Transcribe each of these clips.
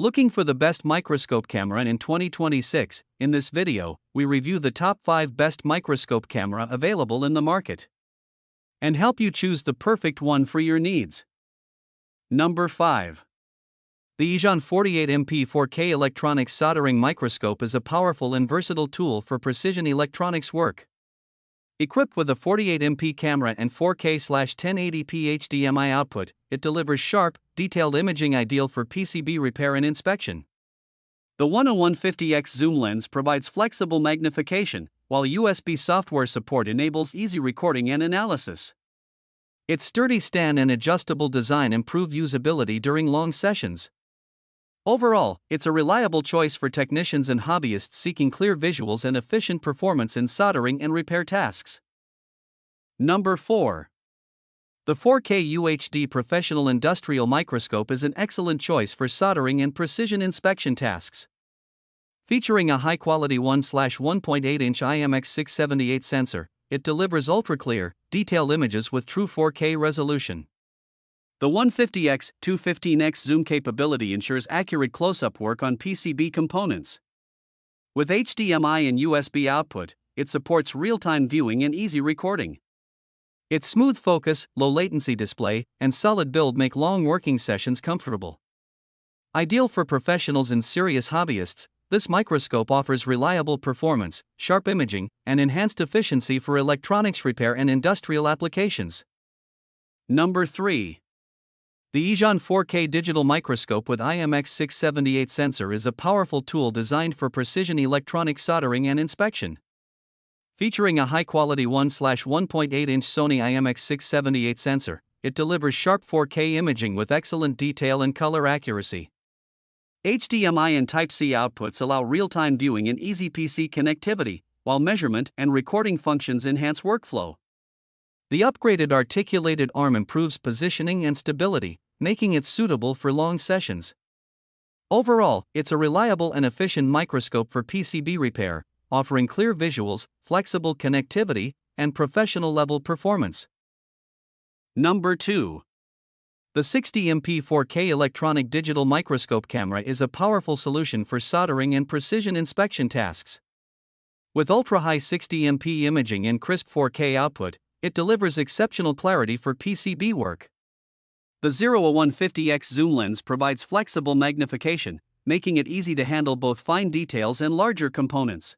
Looking for the best microscope camera in 2026? In this video, we review the top 5 best microscope camera available in the market and help you choose the perfect one for your needs. Number 5. The Ejon 48MP 4K electronics soldering microscope is a powerful and versatile tool for precision electronics work. Equipped with a 48MP camera and 4K/1080p HDMI output, it delivers sharp, detailed imaging ideal for PCB repair and inspection. The 10150x zoom lens provides flexible magnification, while USB software support enables easy recording and analysis. Its sturdy stand and adjustable design improve usability during long sessions. Overall, it's a reliable choice for technicians and hobbyists seeking clear visuals and efficient performance in soldering and repair tasks. Number 4. The 4K UHD Professional Industrial Microscope is an excellent choice for soldering and precision inspection tasks. Featuring a high-quality 1/1.8-inch IMX678 sensor, it delivers ultra-clear, detailed images with true 4K resolution. The 150x/215x zoom capability ensures accurate close-up work on PCB components. With HDMI and USB output, it supports real-time viewing and easy recording. Its smooth focus, low-latency display, and solid build make long working sessions comfortable. Ideal for professionals and serious hobbyists, this microscope offers reliable performance, sharp imaging, and enhanced efficiency for electronics repair and industrial applications. Number 3. The Ejon 4K digital microscope with IMX678 sensor is a powerful tool designed for precision electronic soldering and inspection. Featuring a high-quality 1/1.8-inch Sony IMX678 sensor, it delivers sharp 4K imaging with excellent detail and color accuracy. HDMI and Type-C outputs allow real-time viewing and easy PC connectivity, while measurement and recording functions enhance workflow. The upgraded articulated arm improves positioning and stability, making it suitable for long sessions. Overall, it's a reliable and efficient microscope for PCB repair, offering clear visuals, flexible connectivity, and professional-level performance. Number 2. The 60MP 4K electronic digital microscope camera is a powerful solution for soldering and precision inspection tasks. With ultra-high 60MP imaging and crisp 4K output, it delivers exceptional clarity for PCB work. The 0150x zoom lens provides flexible magnification, making it easy to handle both fine details and larger components.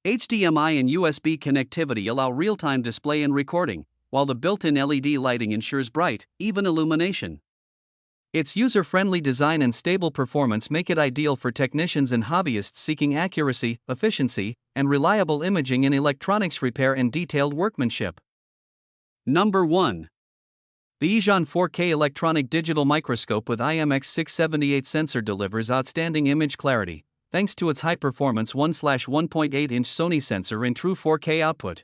HDMI and USB connectivity allow real-time display and recording, while the built-in LED lighting ensures bright, even illumination. Its user-friendly design and stable performance make it ideal for technicians and hobbyists seeking accuracy, efficiency, and reliable imaging in electronics repair and detailed workmanship. Number 1. The Ejon 4K electronic digital microscope with IMX678 sensor delivers outstanding image clarity, thanks to its high-performance 1/1.8-inch Sony sensor and true 4K output.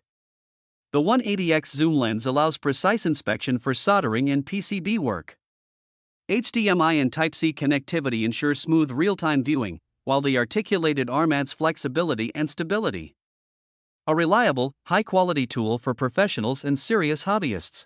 The 180x zoom lens allows precise inspection for soldering and PCB work. HDMI and Type-C connectivity ensures smooth real-time viewing, while the articulated arm adds flexibility and stability. A reliable, high-quality tool for professionals and serious hobbyists.